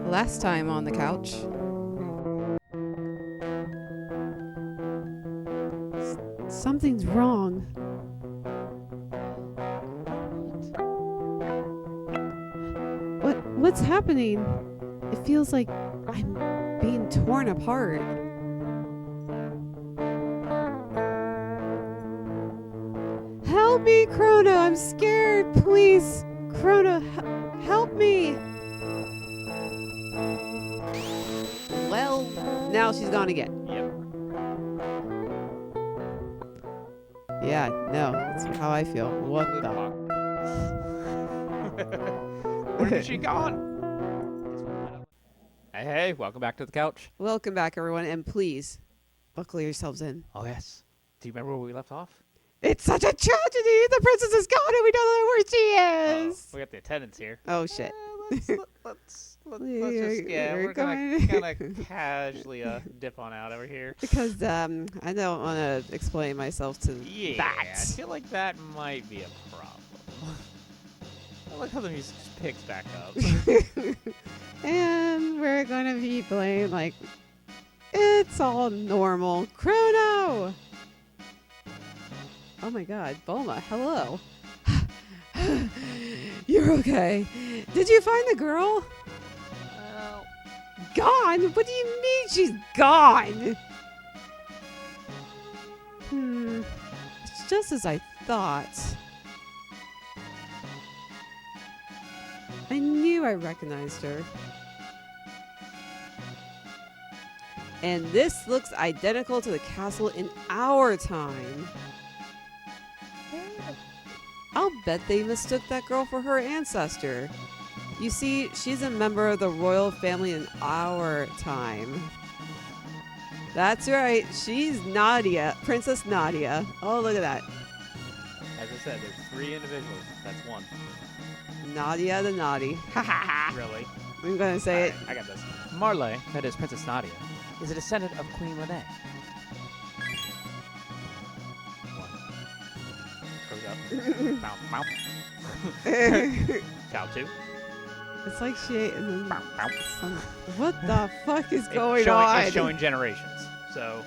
Last time on the couch. Something's wrong. What's happening? It feels like I'm being torn apart. Help me, Chrono! I'm scared! Please! Chrono, help me! Well, now she's gone again. Yep. Yeah, no, that's how I feel. What the? Where did she gone? Hey, welcome back to the couch. Welcome back, everyone, and please, buckle yourselves in. Oh, yes. Do you remember where we left off? It's such a tragedy! The princess is gone and we don't know where she is! We got the attendants here. Oh, shit. Let's just, we're gonna kind of casually dip on out over here. Because I don't want to explain myself to that. I feel like that might be a problem. I like how the music just picks back up. And we're gonna be playing like it's all normal. Chrono! Oh my god, Bulma, hello. You're okay. Did you find the girl? Well, Gone? What do you mean she's gone? It's just as I thought. I knew I recognized her. And this looks identical to the castle in our time. I'll bet they mistook that girl for her ancestor. You see, she's a member of the royal family in our time. That's right, she's Nadia, Princess Nadia. Oh, look at that. as I said, there's 3 individuals. That's one. Nadia the Naughty. Ha ha ha. Really? I'm gonna say it. I got this. Marley, that is Princess Nadia, is a descendant of Queen Lene. Goes up. Bow, bow. Cow 2. It's like she ate and then Bow, bow. what the fuck is going It's on? showing generations. So,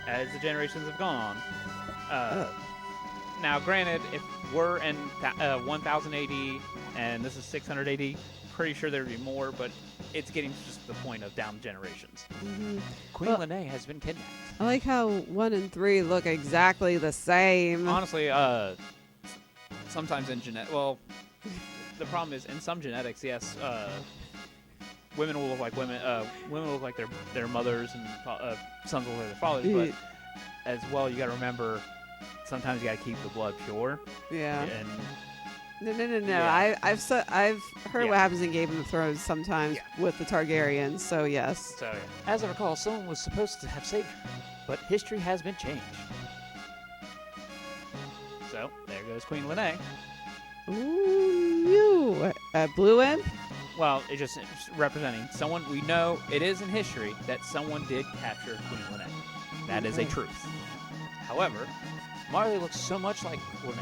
as the generations have gone, now granted, if we're in 1000 AD and this is 600 AD, pretty sure there'd be more, but it's getting just to the point of down generations. Mhm. Queen Well- Lene has been kidnapped. I like how 1 and 3 look exactly the same. Honestly, sometimes in well, the problem is in some genetics, yes, women will look like women. Women look like their mothers, and sons will look like their fathers. But as well, you got to remember, sometimes you got to keep the blood pure. Yeah. And No. Yeah. I've heard Yeah. what happens in Game of Thrones sometimes Yeah. with the Targaryens. So yes. so, yeah. As I recall, someone was supposed to have saved her, but history has been changed. So there goes Queen Lene. Ooh, Blue Imp. Well, it's just representing someone we know. It is in history that someone did capture Queen Lene. That is a Okay. truth. However, Marley looks so much like Lene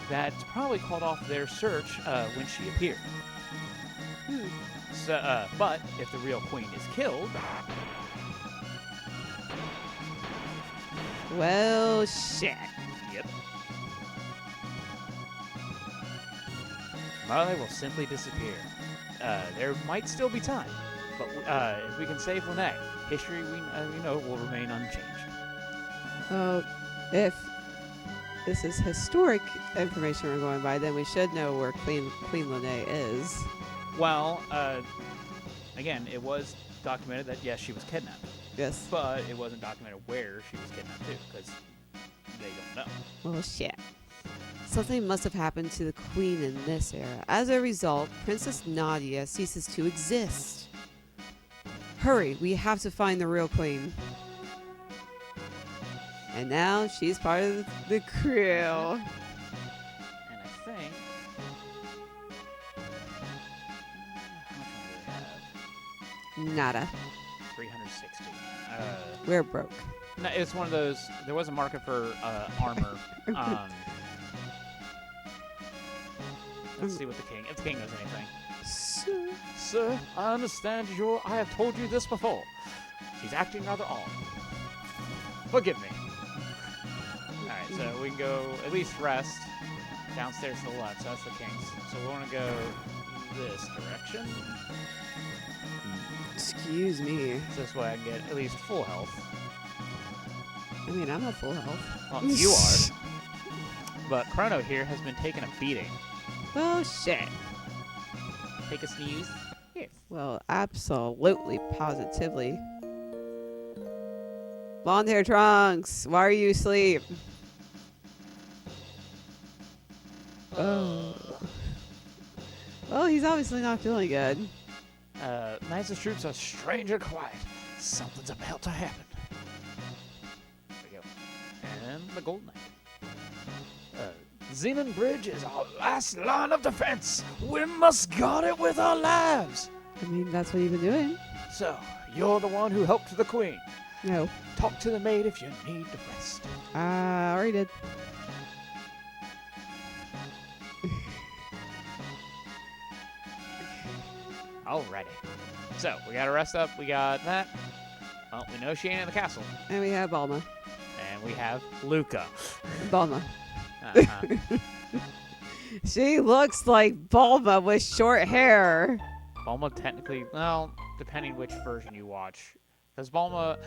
that probably called off their search when she appeared. Hmm. So, but if the real queen is killed, Well, shit. yep, Marley will simply disappear. There might still be time, but if we can save Lene, history we know will remain unchanged. Oh, if this is historic information we're going by, then we should know where Queen Lene is. Well, again, it was documented that yes, she was kidnapped, Yes. but it wasn't documented where she was kidnapped to, because they don't know. Well, shit. Something must have happened to the queen in this era. As a result, Princess Nadia ceases to exist. Hurry, we have to find the real queen. And now she's part of the crew. And I think how much money do we have? Nada. 360. We're broke. No, it's one of those. There was a market for armor. Let's see what the king. If the king knows anything. Sir. Sir, I understand I have told you this before. She's acting rather odd. Forgive me. Alright, so we can go at least rest downstairs to the left, so that's the king's. So we want to go this direction. Excuse me. So this way I can get at least full health. I mean, I'm at full health. Well, you are. But Chrono here has been taking a beating. Well, shit. Take a sneeze. Yes. Well, absolutely, positively. Blonde hair Trunks, why are you asleep? Oh. Well, he's obviously not feeling good. Knights' troops are strange and quiet. Something's about to happen. There we go. And the Gold Knight. Zenon Bridge is our last line of defense. We must guard it with our lives. I mean, that's what you've been doing. So, you're the one who helped the queen. No. Talk to the maid if you need to rest. I already did. Alrighty. So, we got to rest up. We got that. Well, we know she ain't in the castle. And we have Balma. And we have Luca. Balma. Uh-huh. She looks like Bulma with short hair. Bulma technically, well, depending which version you watch. Because Bulma,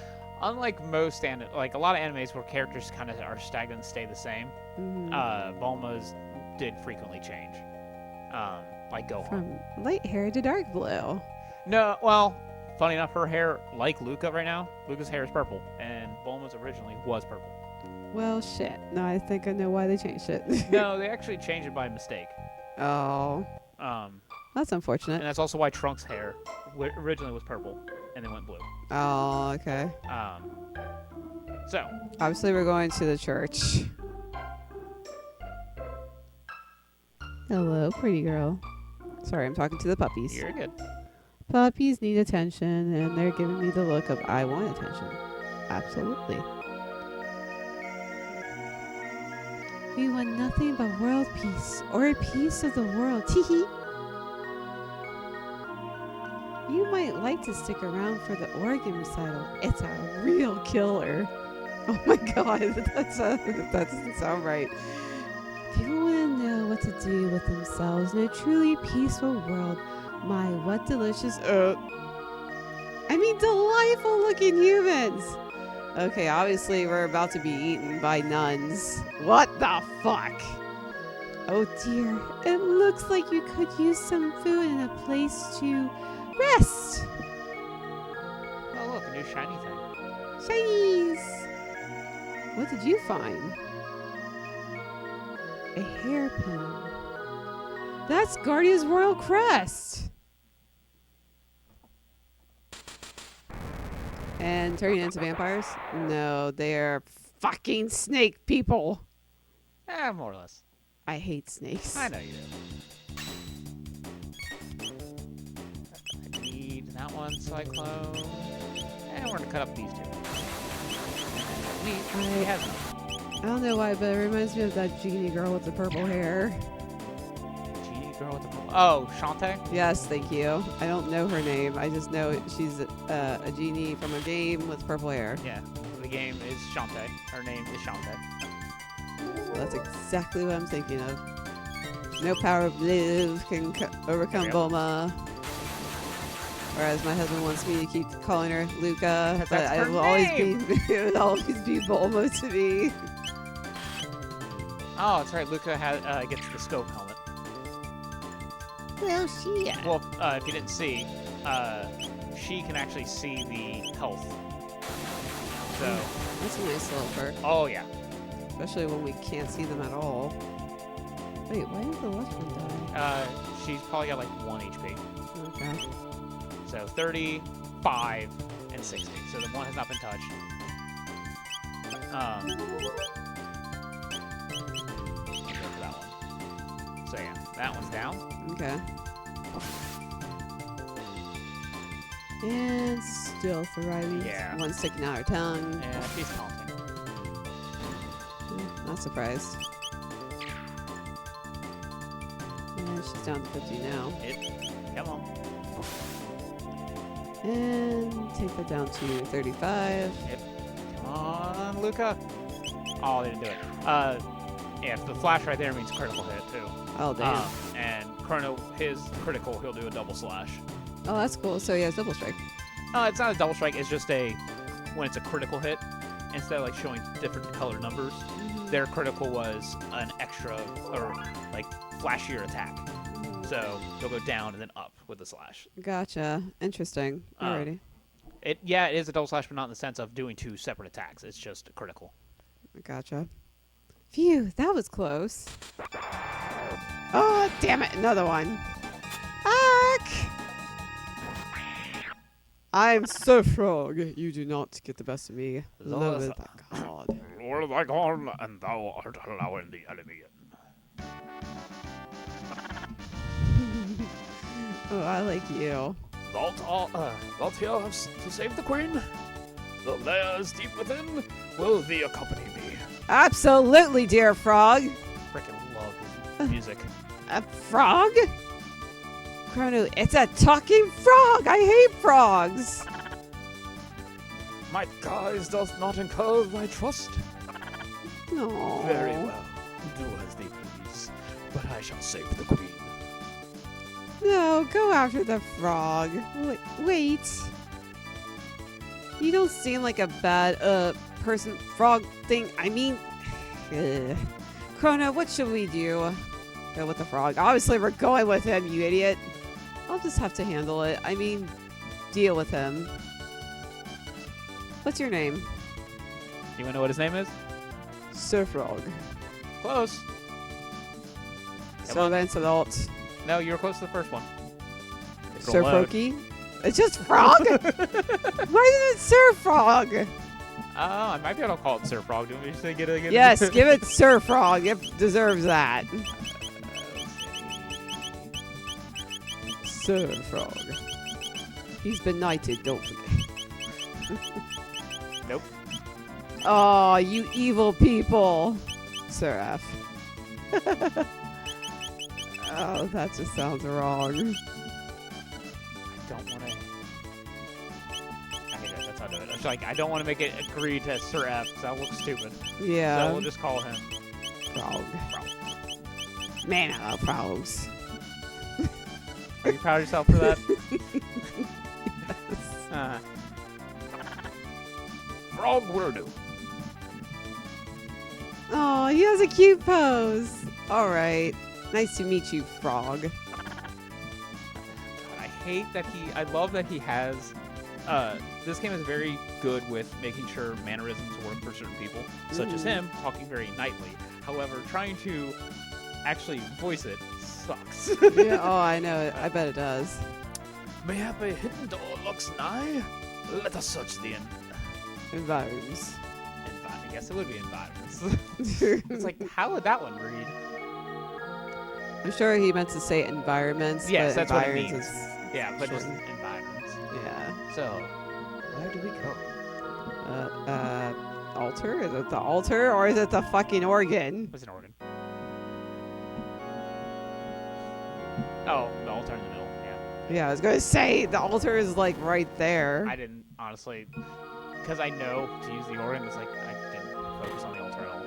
unlike most, like a lot of animes where characters kind of are stagnant and stay the same, Bulma's did frequently change. Like Gohan. From light hair to dark blue. No, well, funny enough, her hair, like Luca right now, Luca's hair is purple, and Bulma's originally was purple. Well, shit. No, I think I know why they changed it. No, they actually changed it by mistake. Oh. That's unfortunate. And that's also why Trunks' hair originally was purple, and then went blue. Oh, okay. So. Obviously, we're going to the church. Hello, pretty girl. Sorry, I'm talking to the puppies. You're good. Puppies need attention, and they're giving me the look of, I want attention. Absolutely. We want nothing but world peace, or a piece of the world. Teehee. You might like to stick around for the organ recital. It's a real killer. Oh my god, that doesn't sound right. People want to know what to do with themselves in a truly peaceful world. My, what delicious, delightful looking humans. Okay, obviously we're about to be eaten by nuns. What the fuck? Oh dear, it looks like you could use some food and a place to rest. Oh look, a new shiny thing. Shinies! What did you find? A hairpin. That's Guardian's Royal Crest. And turning into vampires? No, they're fucking snake people. More or less. I hate snakes. I know you do. I need that one, Cyclone. And we're gonna cut up these two. We have them. I don't know why, but it reminds me of that genie girl with the purple hair. Genie girl with the purple. Oh, Shantae? Yes, thank you. I don't know her name. I just know she's a genie from a game with purple hair. Yeah, the game is Shantae. Her name is Shantae. That's exactly what I'm thinking of. No power of live can overcome Bulma. Whereas my husband wants me to keep calling her Luca, but it will always be Bulma to me. Oh, that's right. Luca gets the scope helmet. Well, she. Well, if you didn't see, she can actually see the health. So. That's a nice little perk. Oh yeah. Especially when we can't see them at all. Wait, why did the left one die? She's probably got like 1 HP. Okay. So 35 and 60. So the one has not been touched. I'll go for that one. So yeah, that one's down. Okay. And still thriving. Yeah. One sticking out her tongue. And she's taunting. Not surprised. And she's down to 50 now. Come on. And take that down to 35. Come on, Luca. Oh, they didn't do it. Yeah, the flash right there means critical hit, too. Oh, damn. And Chrono, his critical, he'll do a double slash. Oh, that's cool. So he has double strike. It's not a double strike. It's just when it's a critical hit, instead of like showing different color numbers, their critical was an extra or like flashier attack. So they'll go down and then up with the slash. Gotcha. Interesting. Alrighty. It is a double slash, but not in the sense of doing two separate attacks. It's just a critical. Gotcha. Phew, that was close. Oh, damn it. Another one. Fuck! I'm Sir Frog. You do not get the best of me. Lord thy God. Lord thy God, and thou art allowing the enemy in. Oh, I like you. Thou'lt here to save the queen? The layers deep within will thee accompany me. Absolutely, dear Frog. Freaking love his music. A frog? Chrono, it's a talking frog. I hate frogs. My guise doth not incur thy trust. No. Very well. Do as thee please. But I shall save the queen. No, go after the frog. Wait. You don't seem like a bad person frog thing. I mean, Chrono, what should we do? Go with the frog. Obviously, we're going with him, you idiot. I'll just have to handle it. I mean, deal with him. What's your name? You wanna know what his name is? Sir Frog. Close. So that's adult. No, you were close to the first one. Sir Froky? It's just Frog? Why is it Sir Frog? I might be able to call it Sir Frog. Do you want me to get it again? Yes, give it Sir Frog. It deserves that. Sir Frog. He's been knighted, don't forget. Nope. Oh, you evil people. Sir F. Oh, that just sounds wrong. I don't want to. I hate it. That's how I do it. It's like, I don't want to make it agree to Sir F because that looks stupid. Yeah. So we'll just call him Frog. Frog. Man, I love frogs. Are you proud of yourself for that? Yes. Frog will do. Oh, he has a cute pose. All right. Nice to meet you, Frog. God, I hate that I love that he has. This game is very good with making sure mannerisms work for certain people, such as him talking very knightly. However, trying to actually voice it sucks. Yeah, oh, I know it. I bet it does. Mayhap a hidden door looks nigh. Let us search the Environs. I guess it would be environs. It's like, how would that one read? I'm sure he meant to say environments. Yes, but that's what it environs means. is Yeah, but just shortened. environs. Yeah. So, where do we go? Altar? Is it the altar or is it the fucking organ? What's an organ? Oh, the altar in the middle. Yeah. Yeah, I was gonna say the altar is like right there. I didn't honestly, because I know to use the organ. It's like I didn't focus on the altar at all.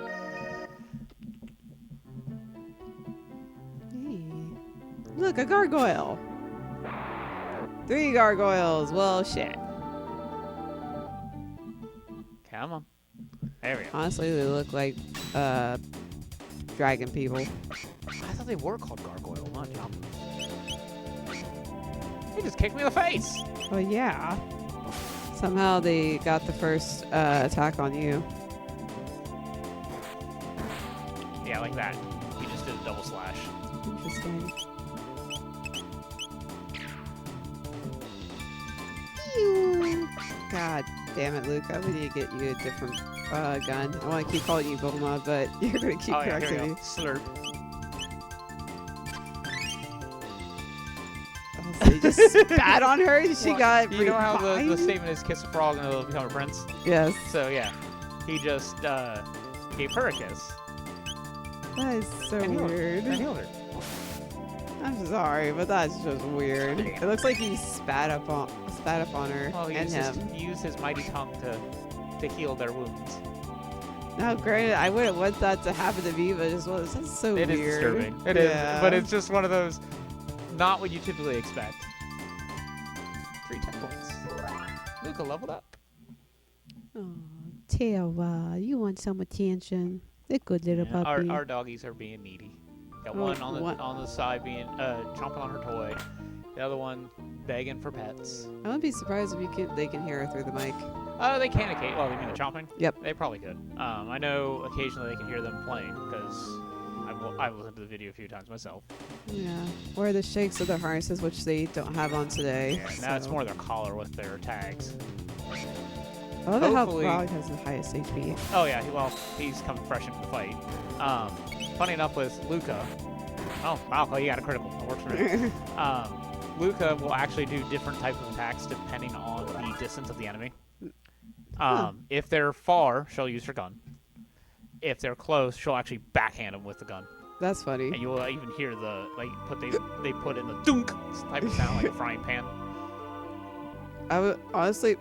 Hey. Look, a gargoyle. 3 gargoyles. Well, shit. Come on. There we go. Honestly, they look like dragon people. I thought they were called gargoyle, not jump. He just kicked me in the face. Well, yeah. Somehow they got the first attack on you. Yeah, like that. He just did a double slash. Interesting. Pew. God damn it, Luca. We need to get you a different gun. I want to keep calling you Bulma, but you're going to keep Oh, yeah, here correcting we me. go. Slurp. So you just spat on her and she got You know how the revived? statement is kiss a frog and it'll become a prince? Yes. So, yeah. He just gave her a kiss. That is so And weird. healed her. I'm sorry, but that's just weird. It looks like he spat spat upon her Well, and him. he used his mighty tongue to heal their wounds. Now, granted, I wouldn't want that to happen to me, but that's so It weird. is disturbing. It is, but it's just one of those, not what you typically expect. 3 10 points. Luca leveled up. Oh, Tail, you want some attention. A good little puppy. Our doggies are being needy. Got Oh, one on the side being chomping on her toy. The other one begging for pets. I wouldn't be surprised if they can hear her through the mic. Oh, they can occasionally. Well, you mean the chomping? Yep. They probably could. I know occasionally they can hear them playing because I've listened to the video a few times myself. Yeah. Or the shakes of their harnesses, which they don't have on today. Yeah, now it's more their collar with their tags. I wonder how Hopefully- Frog has the highest HP. Oh yeah, he's coming fresh into the fight. Funny enough with Luca. Oh wow, you got a critical. That works for me. Luca will actually do different types of attacks depending on the distance of the enemy. If they're far, she'll use her gun. If they're close, she'll actually backhand them with the gun. That's funny. And you will even hear the they put in the dunk type of sound like a frying pan. I would honestly,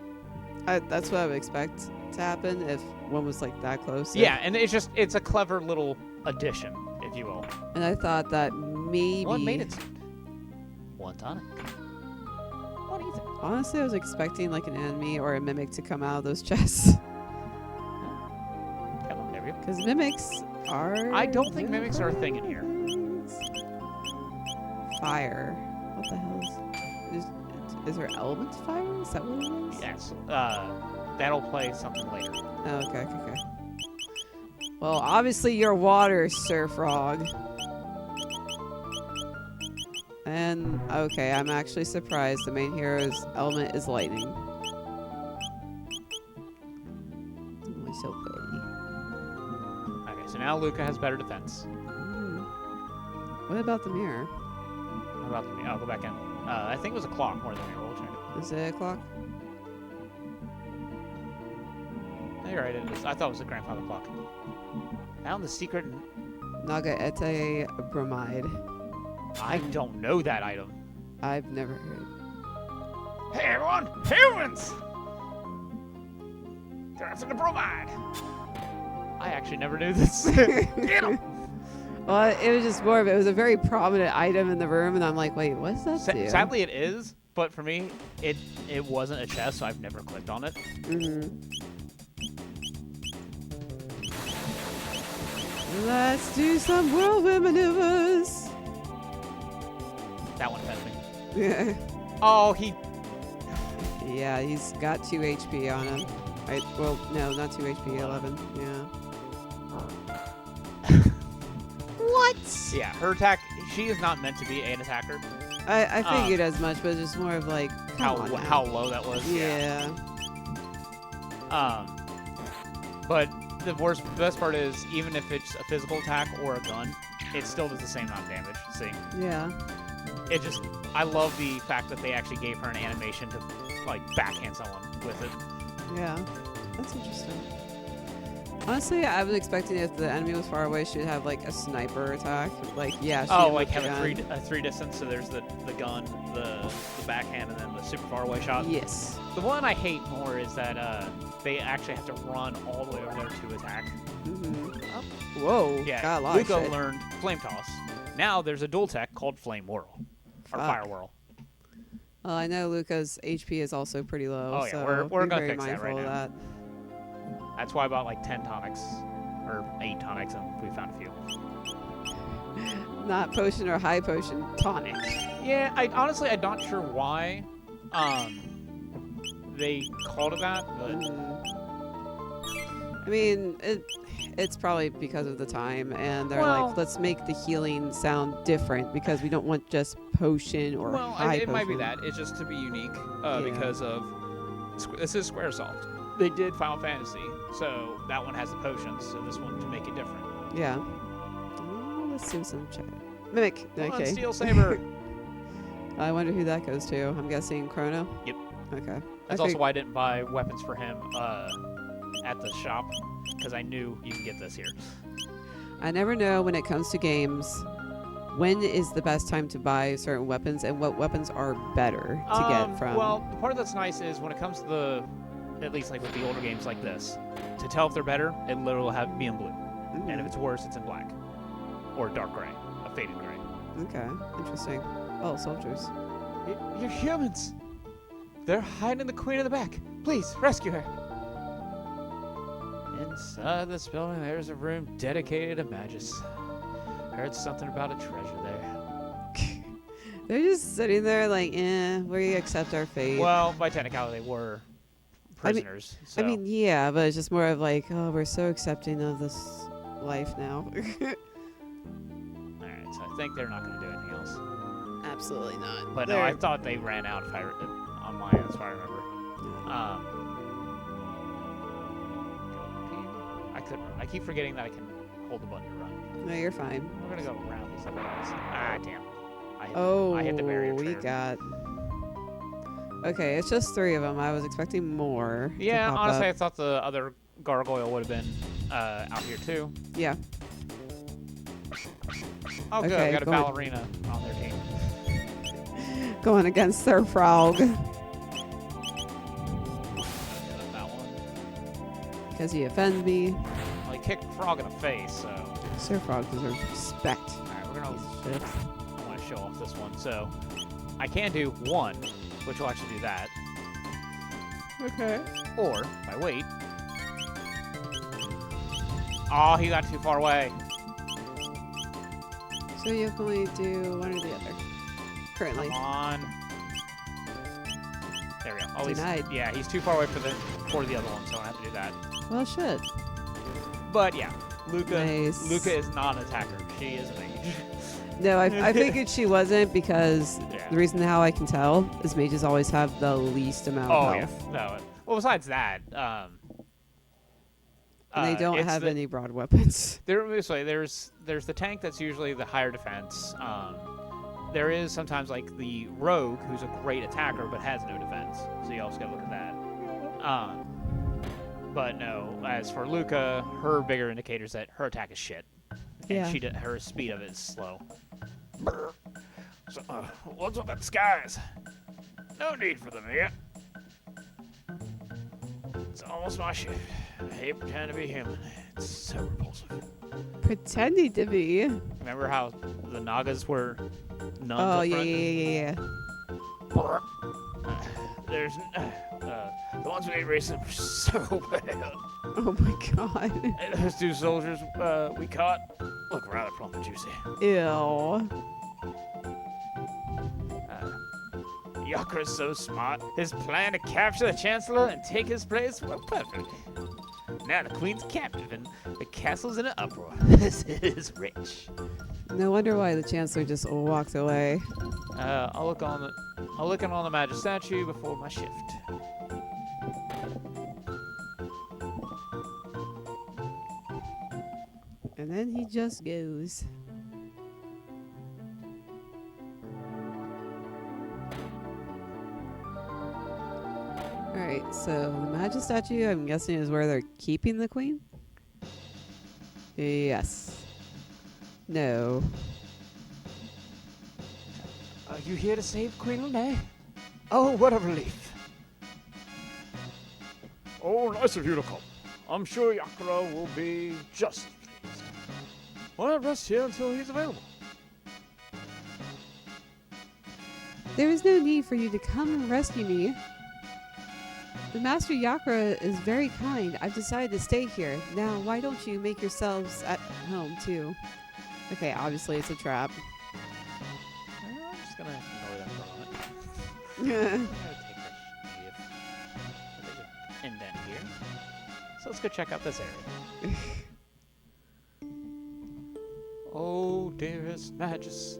that's what I would expect to happen if one was like that close. Yeah, and it's a clever little addition, if you will. And I thought that maybe. One maintenance suit. One tonic. What do you think? Honestly, I was expecting like an enemy or a mimic to come out of those chests. Hello, there we go. Because mimics are. I don't think mimics are a thing in here. Fire. What the hell is there element fire? Is that what it is? Yes. That'll play something later. Oh, okay. Well, obviously you're water, Sir Frog. And, okay, I'm actually surprised the main hero's element is lightning. Oh, so pretty. Okay, so now Luca has better defense. What about the mirror? What about the I'll go back in. I think it was a clock more than a mirror. We'll change it. Is it a clock? No, you're right, it is. I thought it was a grandfather clock. Found the secret. Naga Ete Bromide. I don't know that item. I've never heard. Hey everyone! Humans! They're after the bromide! I actually never knew this. Get 'em! Well, it was just more of it was a very prominent item in the room, and I'm like, wait, what's that do? Sadly, it is, but for me, it wasn't a chest, so I've never clicked on it. Let's do some whirlwind maneuvers. That one fed me. Yeah. Oh, he. Yeah, he's got 2 HP on him. Well, no, not 2 HP, 11. Yeah. What? Yeah, her attack. She is not meant to be an attacker. I figured as much, but it's just more of like How how low that was. Yeah. But the best part is, even if it's a physical attack or a gun, it still does the same amount of damage. See? Yeah. I love the fact that they actually gave her an animation to, like, backhand someone with it. Yeah. That's interesting. Honestly, I was expecting if the enemy was far away, she'd have like a sniper attack. Like, yeah. Like have a three distance. So there's the gun, the backhand, and then the super far away shot. Yes. The one I hate more is that they actually have to run all the way over there to attack. Whoa. Yeah. Got a lot of Luca shit. learned flame toss. Now there's a dual tech called flame whirl or fire whirl. Well, I know Luca's HP is also pretty low. Oh, yeah, so we're be gonna very fix that mindful right of now. that. That's why I bought like 10 tonics or 8 tonics, and we found a few. Not potion or high potion, tonic. Yeah, I'm not sure why they called it that, but I mean, it's probably because of the time, and they're like, let's make the healing sound different because we don't want just potion or high it potion. might be that. It's just to be unique because of this is Squaresoft. They did Final Fantasy, so that one has the potions, so this one to make it different. Yeah. Oh, let's do some check. Mimic. Come on, Okay. Steel Saber. I wonder who that goes to. I'm guessing Chrono. Yep. Okay. That's also why I didn't buy weapons for him at the shop, because I knew you can get this here. I never know when it comes to games when is the best time to buy certain weapons and what weapons are better to get from? Well, the part that's nice is when it comes to the, at least like with the older games like this, to tell if they're better, it literally will have be in blue. And if it's worse, it's in black. Or dark gray. A faded gray. Okay, interesting. Oh, soldiers. You're humans! They're hiding the queen in the back. Please, rescue her. Inside this building, there's a room dedicated to Magus. Heard something about a treasure there. They're just sitting there like, we accept our fate. Well, by technicality, they were prisoners. I mean, yeah, but it's just more of like, oh, we're so accepting of this life now. Alright, so I think they're not going to do anything else. Absolutely not. But no, I thought they ran out if on my end, as far as I remember. I keep forgetting that I can hold the button to run. No, you're fine. We're gonna go around these other guys. Ah, damn. I hit the barrier we trigger. got... Okay, it's just 3 of them. I was expecting more. Yeah, honestly, up. I thought the other gargoyle would have been out here too. Yeah. Oh, good. Okay, We got a go on. ballerina on their team. Going against their frog. That one. Because he offends me. Well, he kicked Frog in the face, so. Sir Frog deserves respect. Alright, we're gonna. Shit. I want to show off this one. So, I can do 1, which will actually do that. Okay. Or, if I wait. Oh, he got too far away. So you can only do one or the other. Currently. Come on. There we go. Oh, Denied. Yeah, he's too far away for the other one, so I have to do that. Well, shit. But yeah, Luca. Nice. Luca is not an attacker. She is a mage. No, I figured she wasn't because Yeah. the reason how I can tell is mages always have the least amount of Yeah. health. No. Well, besides that, And they don't it's have any broad weapons. There's the tank that's usually the higher defense. There is sometimes like the rogue who's a great attacker but has no defense, so you also gotta look at that. But no, as for Luca, her bigger indicator is that her attack is shit, and Yeah. her speed of it is slow. So, what's with that disguise? No need for them here. It's almost my shift. I hate pretending to be human. It's so repulsive. Pretending to be. Remember how the Nagas were nuns Oh, up yeah, front? yeah. There's the ones we ate recently were so bad. Oh my god. And those 2 soldiers we caught look rather plump and juicy. Ew. Yakra's so smart. His plan to capture the Chancellor and take his place were perfect. Now the Queen's captive and the castle's in an uproar. This is rich. No wonder why the Chancellor just walked away. I'll look in on the Magus statue before my shift. And then he just goes. Alright, so the Magus statue, I'm guessing, is where they're keeping the queen? Yes. No. Are you here to save Queen Lene? Oh, what a relief. Oh, nice of you to come. I'm sure Yakura will be just pleased. Why not rest here until he's available? There is no need for you to come and rescue me. The Master Yakura is very kind. I've decided to stay here. Now, why don't you make yourselves at home, too? Okay, obviously it's a trap. I'm just gonna ignore that for a moment. Yeah. I'm gonna take that shift. There's an indent here. So let's go check out this area. Oh, dearest Magus,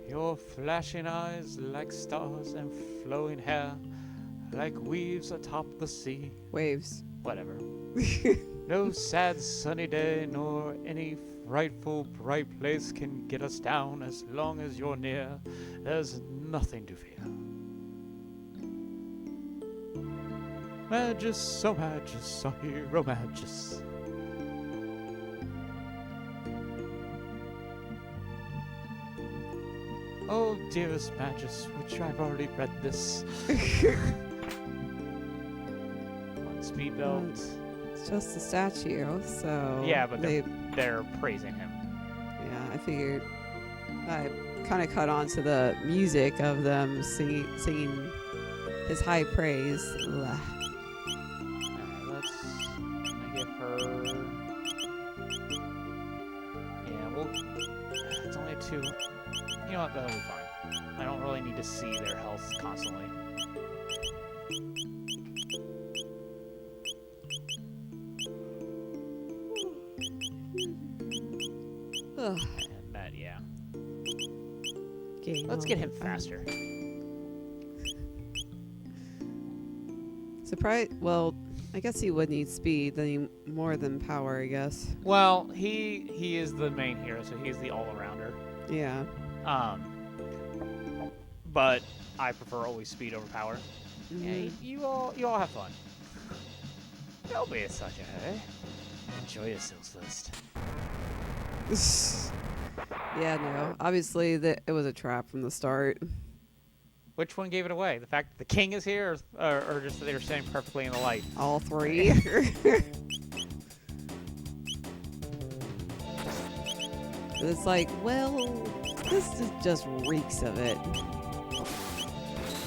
your flashing eyes like stars and flowing hair like weaves atop the sea. Waves. Whatever. No sad sunny day nor any frightful bright place can get us down as long as you're near. There's nothing to fear. Magus, oh Magus, our hero Magus. Oh, dearest Magus, which I've already read this. On speed belt. It's just a statue, so Yeah, but they're praising him. yeah, I figured I kind of cut on to the music of them singing his high praise. Ugh. Alright, I'm gonna give her. Yeah, well, it's only a 2. You know what? That'll be fine. I don't really need to see their health constantly. Ugh. And that, yeah. Let's Get him faster. Surprise! Well, I guess he would need speed more than power. I guess. Well, he is the main hero, so he's the all-arounder. Yeah. But I prefer always speed over power. Mm-hmm. Yeah, you all have fun. Don't be in such a hurry. Enjoy yourselves first. Yeah, no. Obviously, it was a trap from the start. Which one gave it away? The fact that the king is here, or just that they were standing perfectly in the light? All three. It's like, well, this just reeks of it.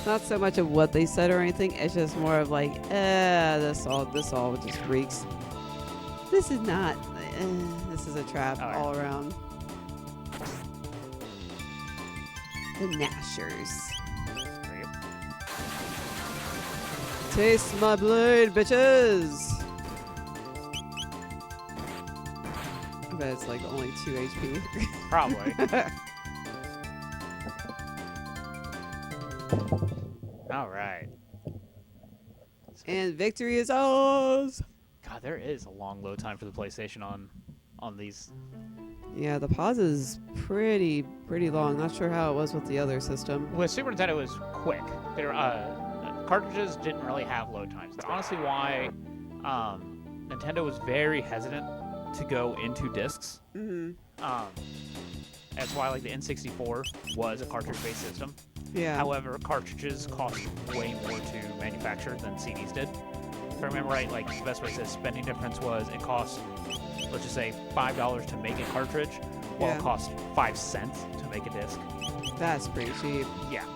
Not so much of what they said or anything. It's just more of like, this all just reeks. This is not. This is a trap all around. The Gnashers. Taste my blade, bitches! I bet it's like only 2 HP. Probably. All right. And victory is ours! God, there is a long load time for the PlayStation on these. Yeah, the pause is pretty long. Not sure how it was with the other system. With Super Nintendo, it was quick. There, cartridges didn't really have load times. That's honestly why Nintendo was very hesitant to go into discs. Mm-hmm. That's why like the N64 was a cartridge-based system. Yeah. However, cartridges cost way more to manufacture than CDs did. If I remember right, like the best way to say the spending difference was it cost, let's just say, $5 to make a cartridge, while it cost 5 cents to make a disc. That's pretty cheap. Yeah.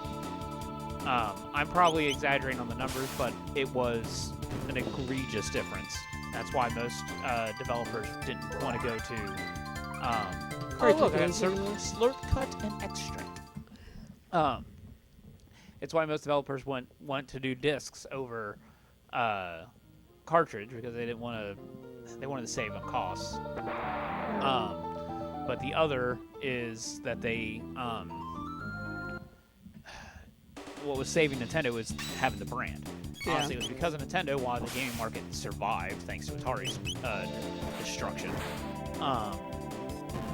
I'm probably exaggerating on the numbers, but it was an egregious difference. That's why most developers didn't want to go to. Oh look, I got slurp cut and extract. It's why most developers want to do discs over cartridge because they didn't want to. They wanted to save on costs. But the other is that they. What was saving Nintendo was having the brand. Yeah. Honestly, it was because of Nintendo why the gaming market survived thanks to Atari's destruction.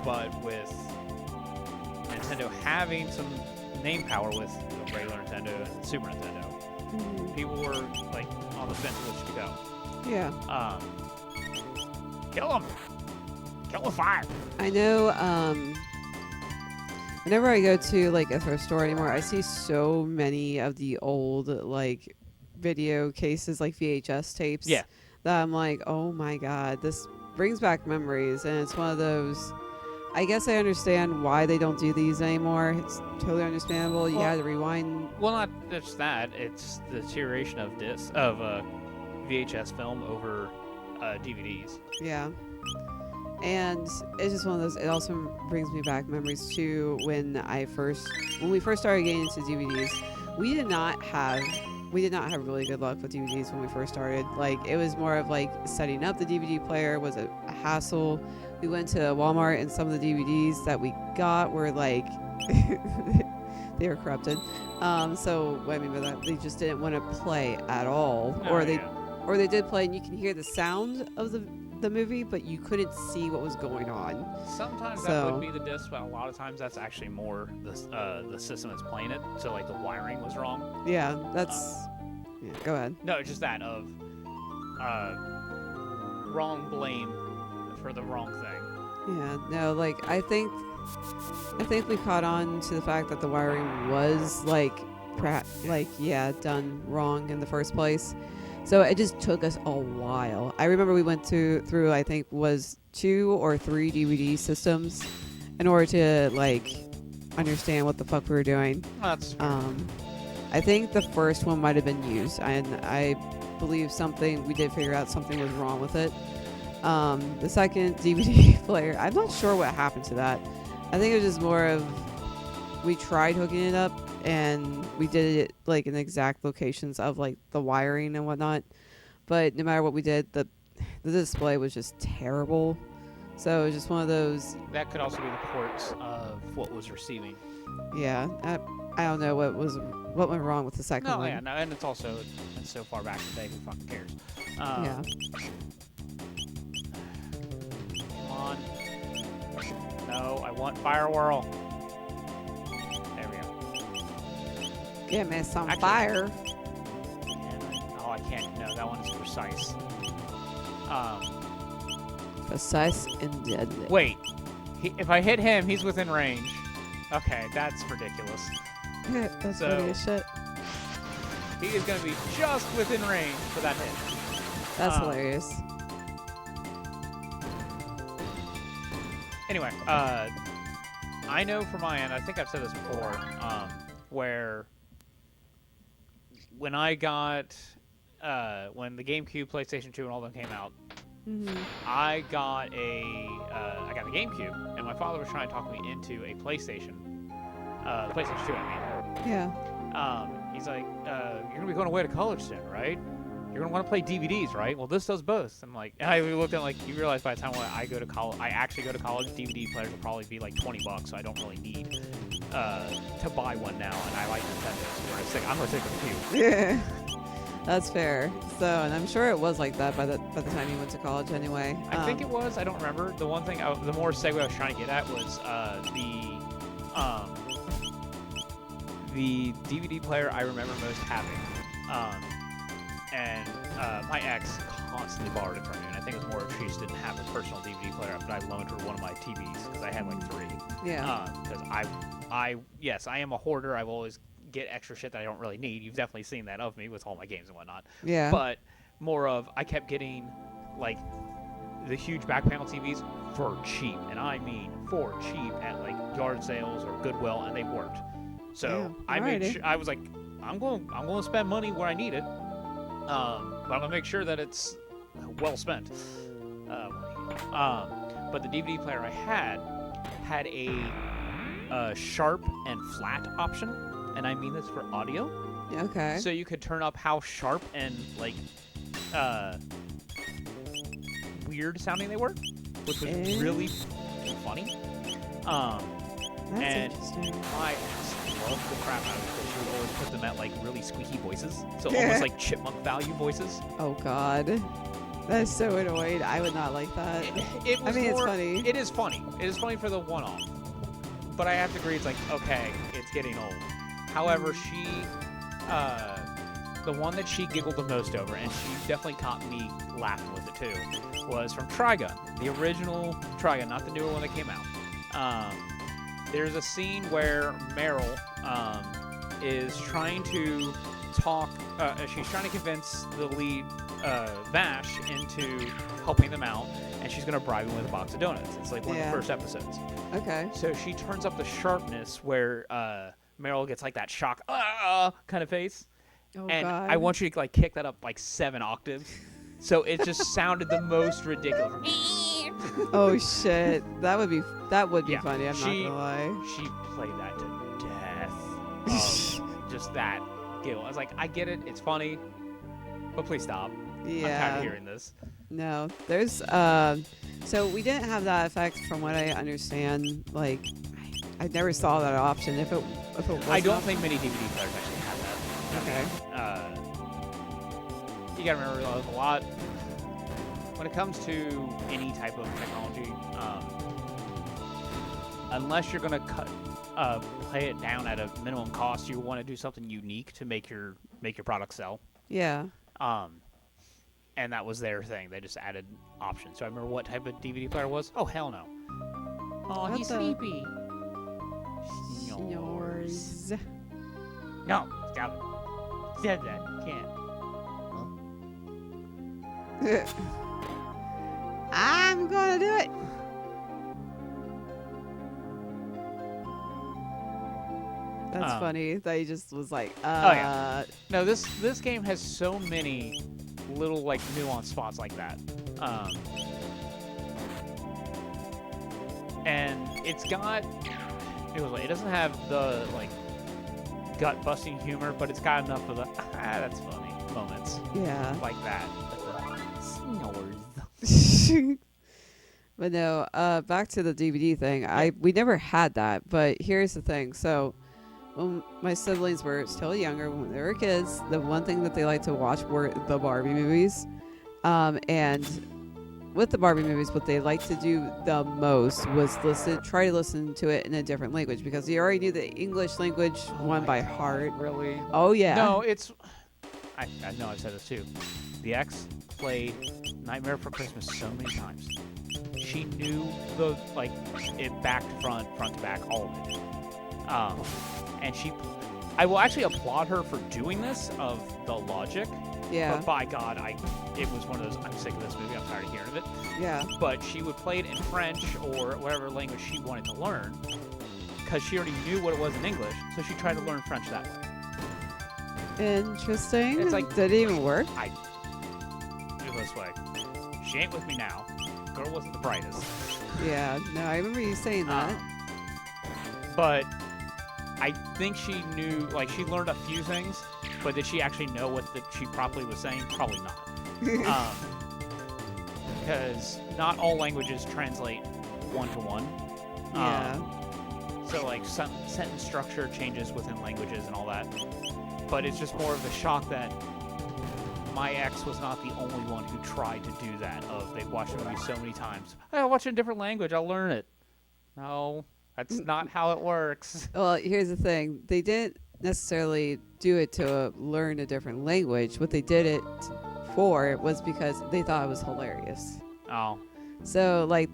But with Nintendo having some name power with regular Nintendo and Super Nintendo, people were like on the fence which to go. Yeah. Kill them. Kill the 5. I know. Whenever I go to like a thrift store anymore, I see so many of the old like video cases, like VHS tapes. Yeah. That I'm like, oh my god, this brings back memories, and it's one of those. I guess I understand why they don't do these anymore. It's totally understandable. You had to rewind. Well, not just that. It's the deterioration of VHS film over DVDs. Yeah. And it's just one of those. It also brings me back memories too when we first started getting into DVDs. We did not have really good luck with DVDs when we first started. Like it was more of like setting up the DVD player was a hassle. We went to Walmart and some of the DVDs that we got were like they were corrupted. So what I mean by that, they just didn't want to play at all, or they did play and you can hear the sound of the movie, but you couldn't see what was going on. Sometimes that would be the disc, but a lot of times that's actually more the system that's playing it. So like the wiring was wrong. Yeah, that's. Yeah, go ahead. No, it's just that of wrong blame for the wrong thing. Yeah, no, like I think I think we caught on to the fact that the wiring was done wrong in the first place. So it just took us a while. I remember we went through I think was 2 or 3 DVD systems in order to understand what the fuck we were doing. That's I think the first one might have been used, and I believe we did figure out something was wrong with it. The second DVD player, I'm not sure what happened to that. I think it was just more of we tried hooking it up and we did it in exact locations of the wiring and whatnot. But no matter what we did, the display was just terrible. So it was just one of those. That could also be the ports of what was receiving. Yeah, I don't know what went wrong with the second one. Yeah, no, and it's so far back today. Who fucking cares? Yeah. Come on. No, I want Fire Whirl. There we go. Give me some Actually, fire. Oh, I can't. No, that one is precise. Precise and deadly. Wait. If I hit him, he's within range. Okay, that's ridiculous. That's funny as shit. He is going to be just within range for that hit. That's hilarious. Anyway, I know from my end, I think I've said this before, where when I got, when the GameCube, PlayStation 2, and all of them came out, I got I got the GameCube, and my father was trying to talk me into a PlayStation. PlayStation 2, I mean. Yeah. He's like, you're going to be going away to college soon, right? You're going to want to play DVDs, right? Well, this does both. I'm like, and I looked at you realize by the time I go to college, I actually go to college, DVD players will probably be like $20, so I don't really need to buy one now, and I like Nintendo, so I'm going to stick with you. Yeah. That's fair. So, and I'm sure it was like that by the time you went to college anyway. I think it was. I don't remember. The one thing, the more segue I was trying to get at was the DVD player I remember most having. And my ex constantly borrowed it from me, and I think it was more if she just didn't have a personal DVD player, but I loaned her one of my TVs because I had like 3. Yeah. Because yes, I am a hoarder. I've always get extra shit that I don't really need. You've definitely seen that of me with all my games and whatnot. Yeah. But more of I kept getting like the huge back panel TVs for cheap, and I mean for cheap at like yard sales or Goodwill, and they worked. So yeah, I made sure I was like, I'm going to spend money where I need it. But I'm gonna make sure that it's well spent. But the DVD player I had a sharp and flat option, and I mean this for audio. Okay. So you could turn up how sharp and like weird sounding they were, which was really funny. That's interesting. I loved the crap out of it because she would always put them at like really squeaky voices, so almost like chipmunk value voices. Oh God, that's so annoying. I would not like that. It was it's funny. It is funny. It is funny for the one-off, but I have to agree. It's like okay, it's getting old. However, she, the one that she giggled the most over, and she definitely caught me laughing with it too, was from Trigun, the original Trigun, not the newer one that came out. There's a scene where Meryl is trying to talk. She's trying to convince the lead, Vash, into helping them out, and she's going to bribe him with a box of donuts. It's like one of the first episodes. Okay. So she turns up the sharpness where Meryl gets like that shock kind of face. Oh, and God. I want you to like kick that up like 7 octaves. So it just sounded the most ridiculous. Oh shit, that would be funny. I'm not gonna lie. She played that to death. Just that giggle. I was like, I get it, it's funny, but please stop. Yeah. I'm tired of hearing this. No, there's so we didn't have that effect from what I understand. Like, I never saw that option. If it was, I don't think many DVD players actually have that. Okay. You gotta remember a lot. When it comes to any type of technology, unless you're going to play it down at a minimum cost, you want to do something unique to make your product sell. Yeah. And that was their thing. They just added options. So I remember what type of DVD player it was. Oh hell no. Oh, What he's the- sleepy. Snores. No, stop it. Said that. Can't. I'm gonna do it. That's funny that he just was like, yeah. No, this game has so many little like nuanced spots like that. And it's got it doesn't have the like gut busting humor, but it's got enough of the that's funny moments Yeah. like that. Snores. But no, back to the DVD thing. We never had that, but here's the thing. So when my siblings were still younger, when they were kids, the one thing that they liked to watch were the Barbie movies. And with the Barbie movies, what they liked to do the most was try to listen to it in a different language, because they already knew the English language one by heart. Really? Oh yeah. No, it's. I know I've said this too. The ex played Nightmare for Christmas so many times. She knew the it back to front, front to back, all of it. And I will actually applaud her for doing this of the logic. Yeah. But by God, it was one of those. I'm sick of this movie. I'm tired of hearing of it. Yeah. But she would play it in French or whatever language she wanted to learn, because she already knew what it was in English. So she tried to learn French that way. Interesting. It's like, did it even work? Do it this way. She ain't with me now. Girl wasn't the brightest. Yeah. No, I remember you saying that. But I think she knew, she learned a few things, but did she actually know what she properly was saying? Probably not. Because not all languages translate one-to-one. Yeah. So, sentence structure changes within languages and all that. But it's just more of the shock that my ex was not the only one who tried to do that. They've watched the movie so many times. I'll watch it in a different language. I'll learn it. No, that's not how it works. Well, here's the thing. They didn't necessarily do it to learn a different language. What they did it for was because they thought it was hilarious. Oh. So, they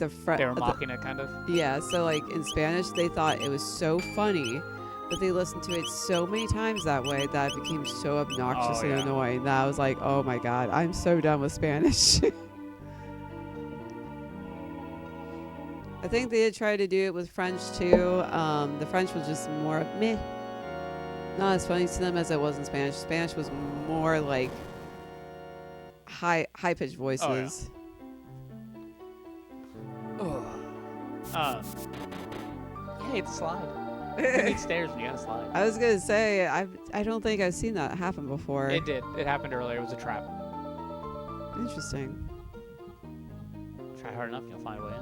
were mocking it, kind of? Yeah, so, in Spanish, they thought it was so funny, but they listened to it so many times that way that it became so obnoxious and annoying that I was like, oh my God, I'm so done with Spanish. I think they did try to do it with French too. The French was just more meh. Not as funny to them as it was in Spanish. Spanish was more like high-pitched voices. Oh, yeah. You hate the slide. You need stairs when you gotta slide. I was gonna say I don't think I've seen that happen before. It did. It happened earlier. It was a trap. Interesting. Try hard enough, you'll find a way in.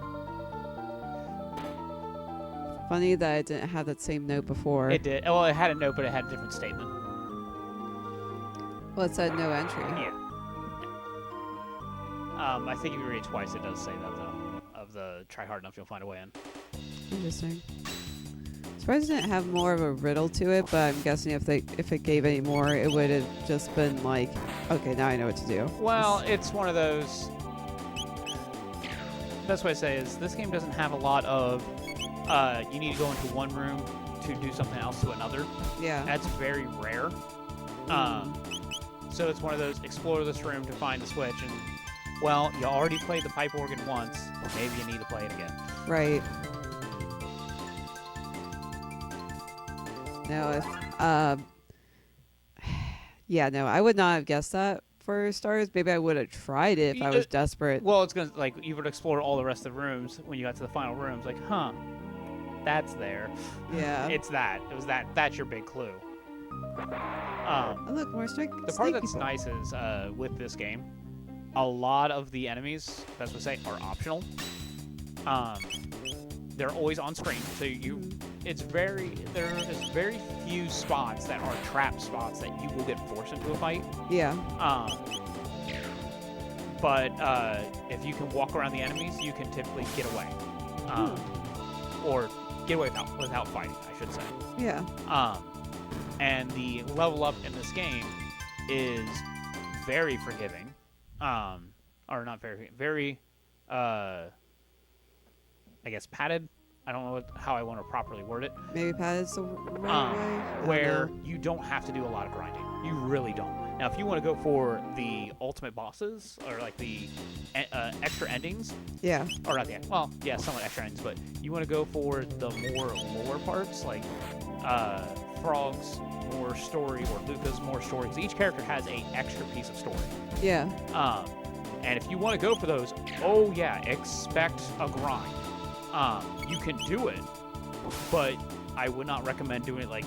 Funny that it didn't have that same note before. It did. Well, it had a note, but it had a different statement. Well, it said no entry. Yeah. I think if you read it twice, it does say that though. Of the try hard enough, you'll find a way in. Interesting. Surprised it didn't have more of a riddle to it, but I'm guessing if it gave any more, it would have just been like, okay, now I know what to do. Well, it's one of those. Best way to say is this game doesn't have a lot of. You need to go into one room to do something else to another. Yeah. That's very rare. So it's one of those explore this room to find the switch, and well, you already played the pipe organ once. Maybe you need to play it again. Right. No, yeah, no, I would not have guessed that for starters. Maybe I would have tried it if I was desperate. Well, it's gonna you would explore all the rest of the rooms when you got to the final rooms. Like, huh, that's there. Yeah. It's that. It was that. That's your big clue. Oh, look, more strike. The part that's nice is with this game, a lot of the enemies, that's what I say, are optional. They're always on screen, so there's very few spots that are trap spots that you will get forced into a fight. Yeah. But if you can walk around the enemies, you can typically get away, or get away without fighting, I should say. Yeah. And the level up in this game is very forgiving, or not very, I guess padded. I don't know how I want to properly word it. Maybe Pat's the right way. I don't Where know. you don't have to do a lot of grinding. You really don't. Now, if you want to go for the ultimate bosses or like the extra endings, Yeah. or not the end, well, yeah, somewhat extra endings, but you want to go for the more lore parts, like Frog's more story or Luca's more story. Because each character has a extra piece of story. Yeah. And if you want to go for those, oh yeah, expect a grind. You can do it, but I would not recommend doing it like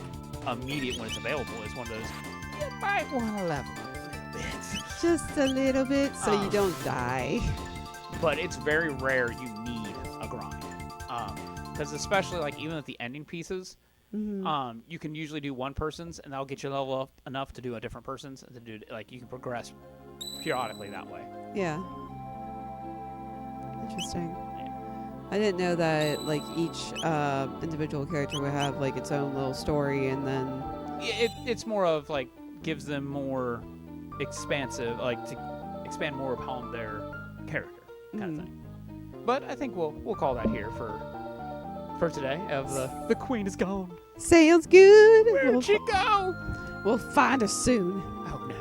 immediate when it's available. It's one of those, you might want to level up a little bit. Just a little bit so you don't die. But it's very rare you need a grind. Because especially like even at the ending pieces, you can usually do one person's and that'll get you level up enough to do a different person's and to do like you can progress periodically that way. Yeah. Interesting. I didn't know that like each individual character would have like its own little story, and then It's more of like gives them more expansive, like to expand more upon their character kind of thing. But I think we'll call that here for today. Of the queen is gone. sounds good. Where'd she go? We'll find her soon. Oh no.